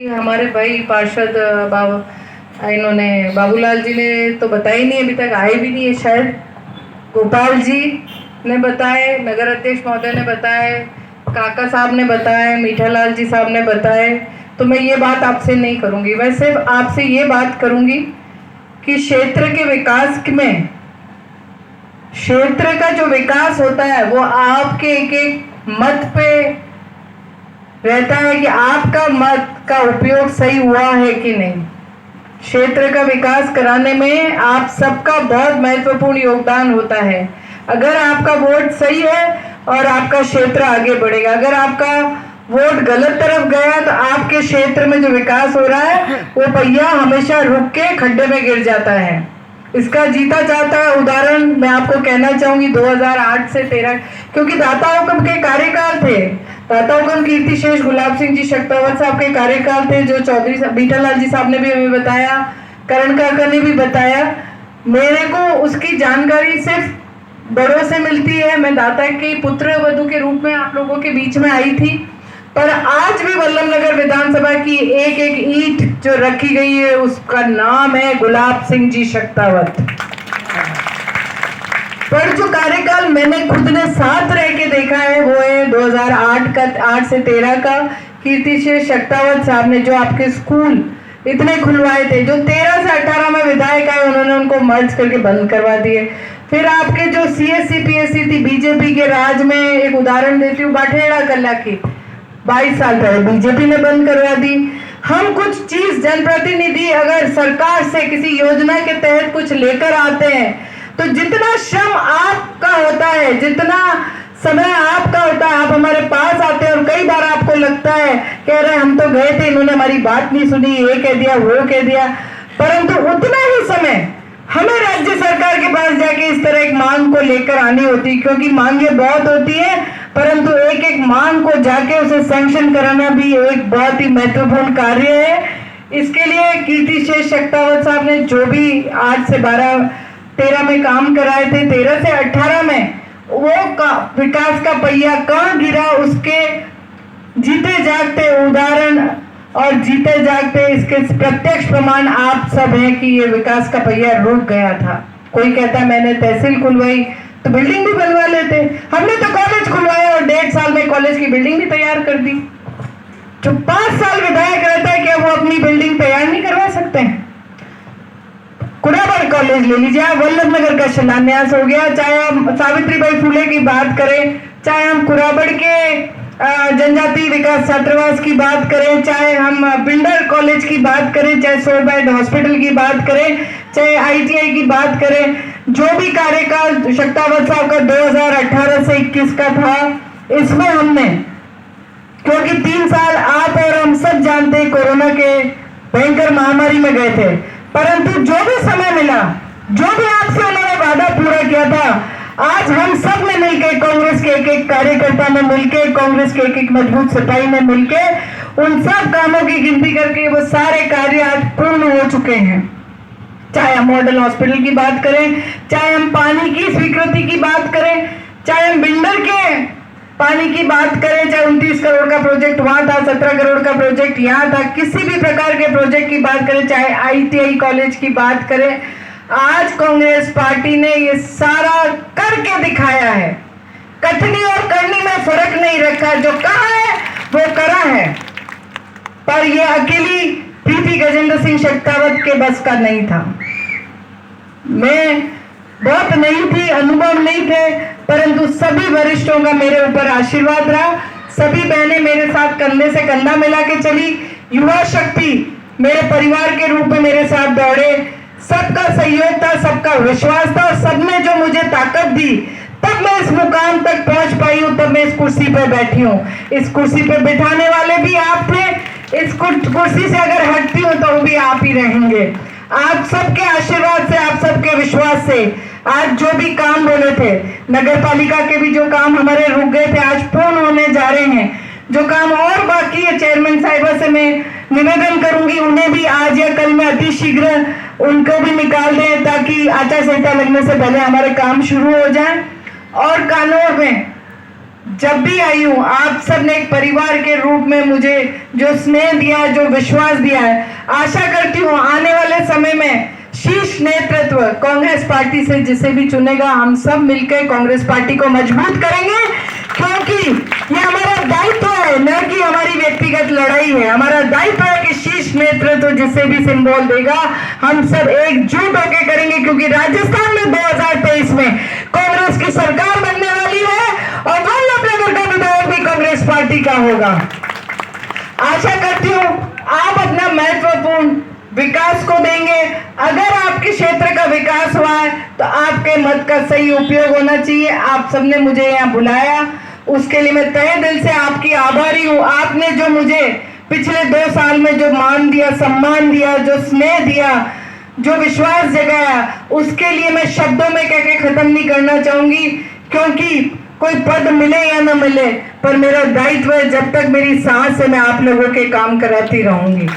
हमारे भाई पार्षद इन्होंने बाबूलाल जी ने तो बताया ही नहीं, अभी तक आए भी नहीं है शायद। गोपाल जी ने बताए, नगर अध्यक्ष महोदय ने बताए, काका साहब ने बताए, मीठालाल जी साहब ने बताए। तो मैं ये बात आपसे नहीं करूंगी, मैं सिर्फ आपसे ये बात करूंगी कि क्षेत्र के विकास में, क्षेत्र का जो विकास होता है वो आपके एक एक मत पे रहता है कि आपका मत का उपयोग सही हुआ है कि नहीं। क्षेत्र का विकास कराने में आप सबका बहुत महत्वपूर्ण योगदान होता है। अगर आपका वोट सही है और आपका क्षेत्र आगे बढ़ेगा, अगर आपका वोट गलत तरफ गया तो आपके क्षेत्र में जो विकास हो रहा है वो पहिया हमेशा रुक के खड्डे में गिर जाता है। इसका जीता जाता उदाहरण मैं आपको कहना चाहूंगी 2008 से 13, क्योंकि दाता हुक्म के कार्यकाल थे। दाता हुक्म कीर्ति शेष गुलाब सिंह जी शक्तावत साहब के कार्यकाल थे, जो चौधरी मीठालाल जी साहब ने भी हमें बताया, करण काका ने भी बताया। मेरे को उसकी जानकारी सिर्फ बड़ों से मिलती है। मैं दाता के पुत्र वधू के रूप में आप लोगों के बीच में आई थी, पर आज भी वल्लभनगर विधानसभा की एक एक ईंट जो रखी गई है उसका नाम है गुलाब सिंह जी शक्तावत। पर जो कार्यकाल मैंने खुद ने साथ रह के देखा है वो है 2008 का, 8 से 13 का। कीर्ति शेष शक्तावत साहब ने जो आपके स्कूल इतने खुलवाए थे, जो 13 से 18 में विधायक आए उन्होंने उनको मर्ज करके बंद करवा दिए। फिर आपके जो CSC PSC थी बीजेपी के राज में, एक उदाहरण देती हूँ बाठेड़ा कला की, 22 साल पहले बीजेपी ने बंद करवा दी। हम कुछ चीज जनप्रतिनिधि अगर सरकार से किसी योजना के तहत कुछ लेकर आते हैं तो जितना श्रम आपका होता है, जितना समय आपका होता है, आप हमारे पास आते हैं और कई बार आपको लगता है कह रहे हम तो गए थे, इन्होंने हमारी बात नहीं सुनी, ये कह दिया वो कह दिया, परंतु उतना ही समय हमें राज्य सरकार के पास जाके इस तरह एक मांग को लेकर आनी होती, क्योंकि मांगे बहुत होती है, परंतु एक एक मांग को जाके उसे सैंक्शन कराना भी एक बहुत ही महत्वपूर्ण कार्य है। इसके लिए कीर्ति शेष शक्तावत साहब ने जो भी 8 से 13 में काम कराए थे, 13 से 18 में वो विकास का पहिया कहाँ गिरा, उसके जीते जागते उदाहरण और जीते जागते इसके प्रत्यक्ष प्रमाण आप सब हैं कि ये विकास का पहिया रुक गया था। कोई कहता है मैंने तहसील खुलवाई तो बिल्डिंग भी बनवा लेते, हमने तो कॉलेज खुलवाया और 1.5 साल में कॉलेज की बिल्डिंग भी तैयार कर दी। जो 5 साल विधायक रहता है क्या वो अपनी बिल्डिंग तैयार नहीं करवा सकते हैं? कुराबड़ कॉलेज ले लीजिए, वल्लभनगर का शिलान्यास हो गया। चाहे हम सावित्रीबाई फुले की बात करें, चाहे हम कुराबड़ के जनजाति विकास छात्रावास की बात करें, चाहे हम बिल्डर कॉलेज की बात करें, चाहे सोलबैड हॉस्पिटल की बात करें, चाहे ITI की बात करें, जो भी कार्यकाल शक्तावत साहब का 2018 से 21 का था, इसमें हमने, क्योंकि 3 साल आप और हम सब जानते हैं कोरोना के भयंकर महामारी में गए थे, परंतु जो भी समय मिला, जो भी आपसे उन्होंने वादा पूरा किया था, आज हम सब ने मिलकर, कांग्रेस के एक एक कार्यकर्ता ने मिलकर, कांग्रेस के एक एक मजबूत सिपाही ने मिलकर उन सब कामों की गिनती करके वो सारे कार्य आज पूर्ण हो चुके हैं। चाहे हम मॉडल हॉस्पिटल की बात करें, चाहे हम पानी की स्वीकृति की बात करें, चाहे हम बिल्डर के पानी की बात करें, चाहे 29 करोड़ का प्रोजेक्ट वहां था, 17 करोड़ का प्रोजेक्ट यहाँ था, किसी भी प्रकार के प्रोजेक्ट की बात करें, चाहे ITI कॉलेज की बात करें, आज कांग्रेस पार्टी ने ये सारा करके दिखाया है। कथनी और करनी में फर्क नहीं रखा, जो कहा है वो करा है। पर ये अकेली प्रीति गजेंद्र सिंह शक्तावत के बस का नहीं था। मैं बहुत नहीं थी, अनुभव नहीं थे, परंतु सभी वरिष्ठों का मेरे ऊपर आशीर्वाद रहा। सभी बहनें मेरे साथ कंधे से कंधा मिला के चली, युवा शक्ति मेरे परिवार के रूप में मेरे साथ दौड़े, सबका सहयोग था, सबका विश्वास था और सबने जो मुझे ताकत दी, तब मैं इस मुकाम तक पहुंच पाई हूं, तब मैं इस कुर्सी पर बैठी हूं। इस कुर्सी पर बिठाने वाले भी आप थे, इस कुर्सी से अगर हटती हूं तो वो भी आप ही रहेंगे। आप सबके आशीर्वाद से, आप सबके विश्वास से आज जो भी काम बोले थे, नगर पालिका के भी जो काम हमारे रुक गए थे आज पूर्ण होने जा रहे हैं। जो काम और बाकी है, चेयरमैन साहिबा से मैं निवेदन करूंगी उन्हें भी आज या कल में अति शीघ्र उनको भी निकाल दें, ताकि आचार संहिता लगने से पहले हमारे काम शुरू हो जाए। और कानून में जब भी आई हूँ आप सब ने एक परिवार के रूप में मुझे जो स्नेह दिया है, जो विश्वास दिया है, आशा करती हूँ आने वाले समय में शीर्ष नेतृत्व कांग्रेस पार्टी से जिसे भी चुनेगा, हम सब मिलकर कांग्रेस पार्टी को मजबूत करेंगे, क्योंकि ये हमारा दायित्व है, न कि हमारी व्यक्तिगत लड़ाई है। हमारा दायित्व है कि शीर्ष नेतृत्व जिसे भी सिंबल देगा हम सब एकजुट होकर करेंगे, क्योंकि राजस्थान में 2023 में कांग्रेस की सरकार बनने वाली है और वल्लभनगर का विधायक भी कांग्रेस पार्टी का होगा। आशा करती हूँ आप अपना महत्वपूर्ण विकास को देंगे। अगर आपके क्षेत्र का विकास हुआ है तो आपके मत का सही उपयोग होना चाहिए। आप सबने मुझे यहाँ बुलाया, उसके लिए मैं तहे दिल से आपकी आभारी हूँ। आपने जो मुझे पिछले 2 साल में जो मान दिया, सम्मान दिया, जो स्नेह दिया, जो विश्वास जगाया, उसके लिए मैं शब्दों में कह के खत्म नहीं करना चाहूंगी, क्योंकि कोई पद मिले या ना मिले, पर मेरा दायित्व है जब तक मेरी सांस है मैं आप लोगों के काम कराती रहूंगी।